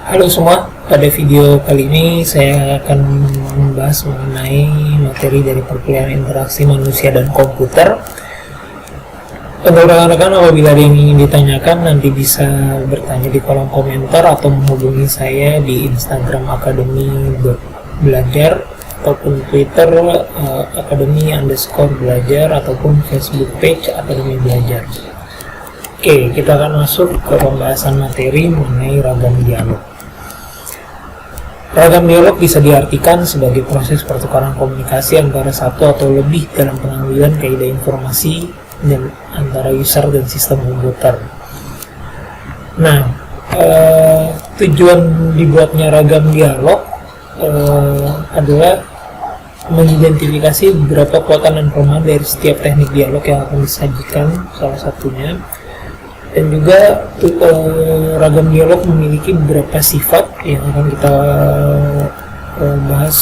Halo semua, pada video kali ini saya akan membahas mengenai materi dari perkuliahan interaksi manusia dan komputer. Untuk rekan-rekan, apabila ada yang ingin ditanyakan, nanti bisa bertanya di kolom komentar atau menghubungi saya di Instagram akademi.belajar ataupun Twitter akademi_belajar ataupun Facebook page Akademi Belajar. Oke, kita akan masuk ke pembahasan materi mengenai ragam dialog. Ragam dialog bisa diartikan sebagai proses pertukaran komunikasi antara satu atau lebih dalam pengambilan kaidah informasi dan antara user dan sistem komputer. Nah, tujuan dibuatnya ragam dialog adalah mengidentifikasi beberapa kekuatan dan kelemahan dari setiap teknik dialog yang akan disajikan, salah satunya. Dan juga ragam dialog memiliki beberapa sifat yang akan kita bahas.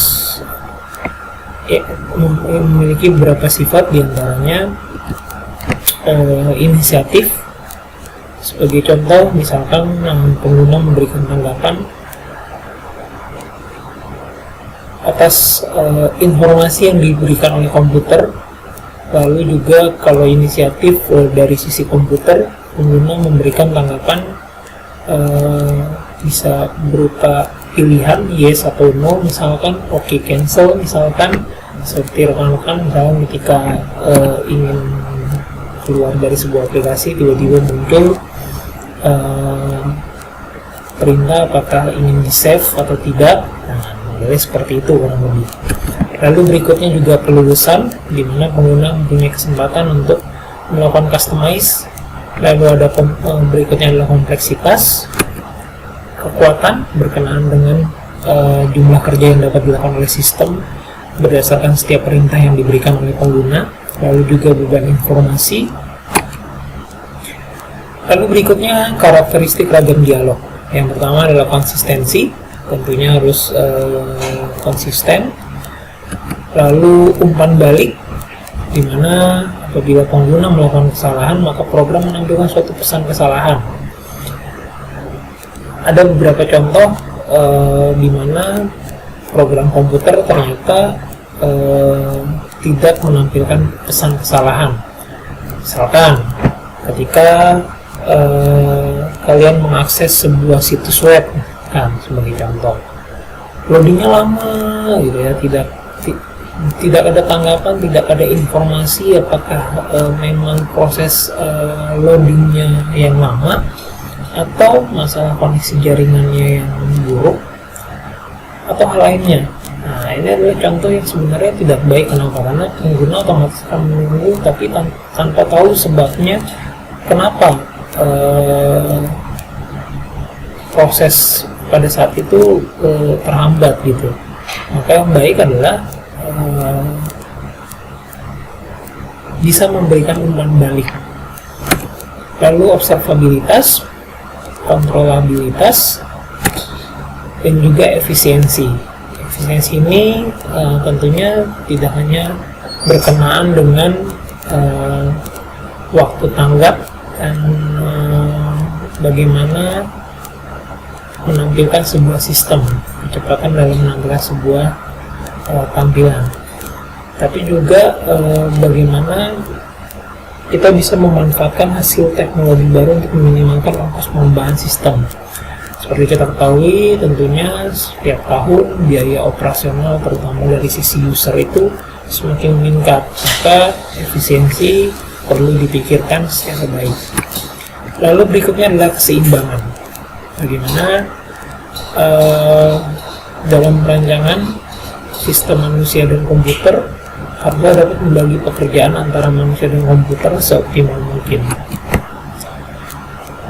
Memiliki beberapa sifat, diantaranya inisiatif. Sebagai contoh, misalkan pengguna memberikan tanggapan atas informasi yang diberikan oleh komputer. Lalu juga kalau inisiatif dari sisi komputer, pengguna memberikan tanggapan bisa berupa pilihan yes atau no, misalkan oke, cancel, misalkan seperti rekan-rekan misalkan ketika ingin keluar dari sebuah aplikasi tiba-tiba muncul perintah apakah ingin di save atau tidak. Nah, modelnya seperti itu kurang lebih. Lalu berikutnya juga kelulusan, di mana pengguna mempunyai kesempatan untuk melakukan customize. Lalu ada berikutnya adalah kompleksitas, kekuatan berkenaan dengan jumlah kerja yang dapat dilakukan oleh sistem berdasarkan setiap perintah yang diberikan oleh pengguna. Lalu juga beban informasi. Lalu berikutnya karakteristik ragam dialog. Yang pertama adalah konsistensi, tentunya harus konsisten. Lalu umpan balik, di mana apabila pengguna melakukan kesalahan, maka program menampilkan suatu pesan kesalahan. Ada beberapa contoh di mana program komputer ternyata tidak menampilkan pesan kesalahan. Misalkan ketika kalian mengakses sebuah situs web, kan sebagai contoh, loadingnya lama gitu ya, tidak ada tanggapan, tidak ada informasi apakah memang proses loadingnya yang lama atau masalah koneksi jaringannya yang buruk atau hal lainnya. Nah, ini adalah contoh yang sebenarnya tidak baik. Kenapa? Karena pengguna otomatis akan menunggu tapi tanpa tahu sebabnya kenapa proses pada saat itu terhambat gitu. Maka yang baik adalah bisa memberikan umpan balik. Lalu observabilitas, kontrolabilitas, dan juga efisiensi. Efisiensi ini tentunya tidak hanya berkenaan dengan waktu tanggap dan bagaimana menampilkan sebuah sistem, kecepatan dalam menampilkan sebuah tampilan, tapi juga bagaimana kita bisa memanfaatkan hasil teknologi baru untuk meminimalkan ongkos pengembangan sistem. Seperti kita ketahui, tentunya setiap tahun biaya operasional terutama dari sisi user itu semakin meningkat, maka efisiensi perlu dipikirkan secara baik. Lalu berikutnya adalah keseimbangan. Bagaimana dalam perancangan sistem manusia dan komputer, hardware dapat membagi pekerjaan antara manusia dan komputer seoptimal mungkin.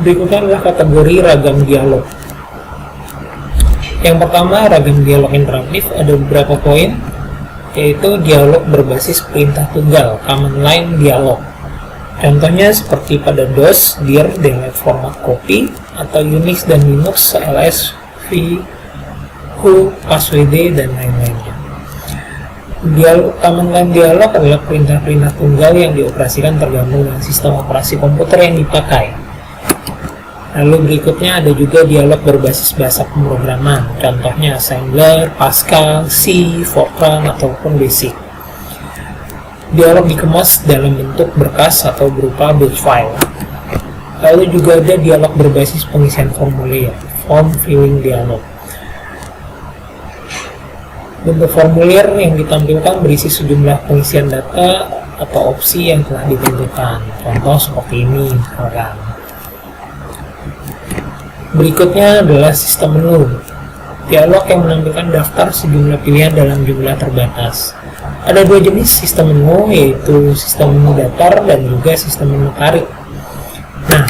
Berikutnya adalah kategori ragam dialog. Yang pertama, ragam dialog interaktif, ada beberapa poin, yaitu dialog berbasis perintah tunggal, command line dialog. Contohnya seperti pada DOS, dir, delete format copy, atau Unix dan Linux, ls, v, who, passwd, dan lain-lainnya. Command line dialog adalah perintah-perintah tunggal yang dioperasikan tergantung dengan sistem operasi komputer yang dipakai. Lalu berikutnya ada juga dialog berbasis bahasa pemrograman, contohnya Assembler, Pascal, C, Fortran, ataupun Basic. Dialog dikemas dalam bentuk berkas atau berupa batch file. Lalu juga ada dialog berbasis pengisian formulir, form filling dialog. Bentuk formulir yang ditampilkan berisi sejumlah pengisian data atau opsi yang telah ditentukan. Contoh seperti ini misalkan. Berikutnya adalah sistem menu. Dialog yang menampilkan daftar sejumlah pilihan dalam jumlah terbatas. Ada dua jenis sistem menu, yaitu sistem menu datar dan juga sistem menu tarik. Nah,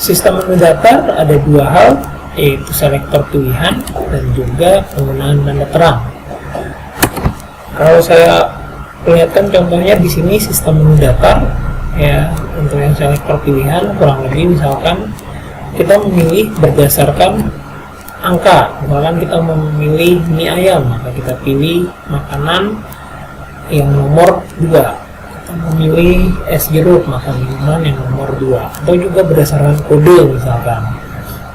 sistem menu datar ada dua hal, yaitu selektor pilihan dan juga penggunaan tanda terang. Kalau saya perlihatkan contohnya di sini sistem menu datar, ya, untuk yang selektor pilihan kurang lebih misalkan kita memilih berdasarkan angka. Misalkan kita memilih mie ayam, maka kita pilih makanan yang nomor 2. Kita memilih es jeruk, maka minuman yang nomor 2. Atau juga berdasarkan kode misalkan.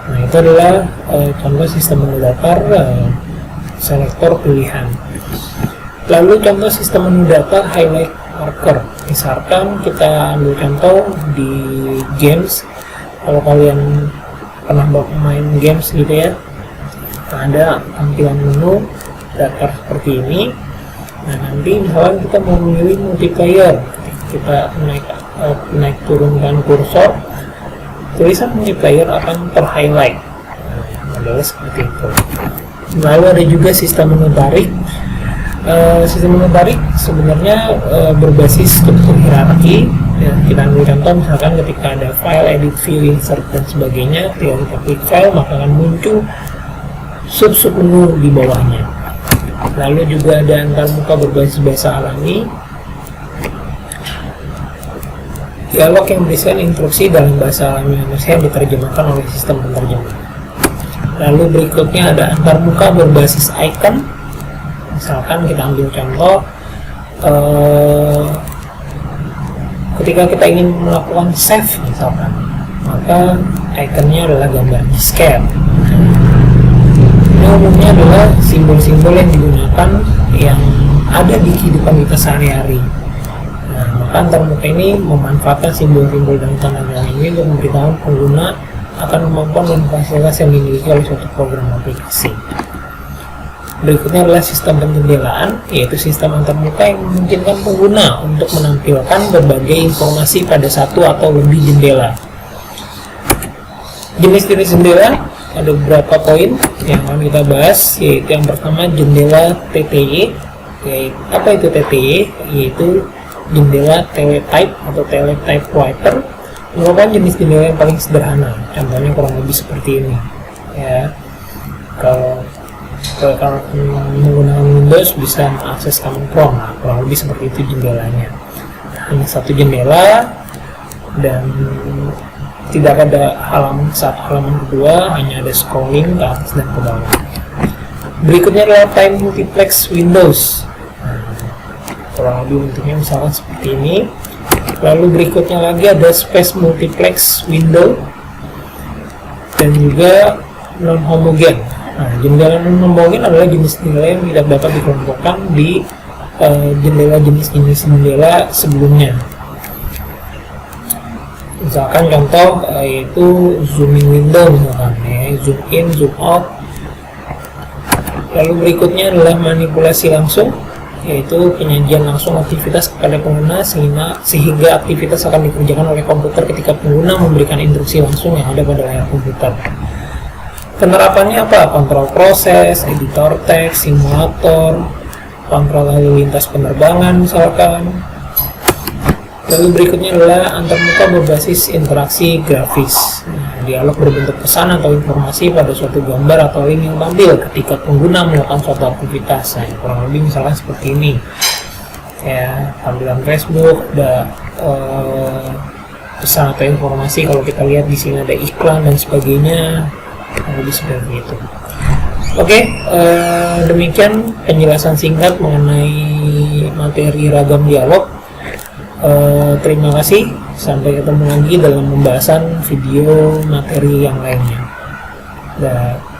Nah, itu adalah contoh sistem menu datar, selektor pilihan. Lalu contoh sistem menu datar highlight marker. Misalkan kita ambil contoh di games. Kalau kalian pernah main games gitu ya, ada tampilan menu datar seperti ini. Nah, nanti misalnya kita mau memilih multiplayer, kita naik turunkan kursor, tulisan multiplayer akan ter-highlight. Nah, adalah seperti itu. Lalu ada juga sistem menu tarik. Sistem menu tarik sebenarnya berbasis struktur hierarki. Ya, kita ambil contoh misalkan ketika ada file, edit, view, insert, dan sebagainya, ketika kita klik file maka akan muncul sub-sub menu di bawahnya. Lalu juga ada antarmuka berbasis bahasa alami, dialog yang berisikan instruksi dalam bahasa alami manusia yang diterjemahkan oleh sistem penerjemah. Lalu berikutnya ada antarmuka berbasis icon. Misalkan kita ambil contoh, ketika kita ingin melakukan save misalkan, maka ikonnya adalah gambar disket. Ini umumnya adalah simbol-simbol yang digunakan yang ada di kehidupan kita sehari-hari. Nah, maka antarmuka ini memanfaatkan simbol-simbol dan tanda-tanda ini untuk memberitahu pengguna akan kemampuan dan fasilitas yang dimiliki oleh suatu program aplikasi. Berikutnya adalah sistem penjendelaan, yaitu sistem antarmuka yang memungkinkan pengguna untuk menampilkan berbagai informasi pada satu atau lebih jendela. Jenis-jenis jendela ada beberapa poin yang akan kita bahas, yaitu yang pertama jendela TTY. Apa itu TTY? Yaitu jendela teletype atau teletype writer, merupakan jenis jendela yang paling sederhana. Contohnya kurang lebih seperti ini. Ya, kalau menggunakan Windows bisa mengakses command prompt, nah, kurang lebih seperti itu jendelanya. Hanya satu jendela dan tidak ada halaman saat halaman kedua, hanya ada scrolling ke atas dan ke bawah. Berikutnya adalah time multiplex Windows. Kurang lebih bentuknya misalkan seperti ini. Lalu berikutnya lagi ada space multiplex window dan juga non homogen. Nah, jendela non-homogen adalah jenis jendela yang tidak dapat dikelompokkan di jendela jenis jendela sebelumnya. Misalkan contoh yaitu zooming window misalkan, ya, zoom in, zoom out. Lalu berikutnya adalah manipulasi langsung, yaitu penyajian langsung aktivitas kepada pengguna sehingga aktivitas akan dikerjakan oleh komputer ketika pengguna memberikan instruksi langsung yang ada pada layar komputer. Penerapannya apa? Kontrol proses, editor teks, simulator, kontrol lalu lintas penerbangan misalkan. Lalu berikutnya adalah antarmuka berbasis interaksi grafis. Nah, dialog berbentuk pesan atau informasi pada suatu gambar atau link yang tampil ketika pengguna melakukan suatu aktivitas. Nah, kurang lebih misalkan seperti ini. Ya, tampilan Facebook, ada pesan atau informasi. Kalau kita lihat di sini ada iklan dan sebagainya. Lebih seperti itu. Oke, demikian penjelasan singkat mengenai materi ragam dialog. Terima kasih. Sampai ketemu lagi dalam pembahasan video materi yang lainnya. Dah.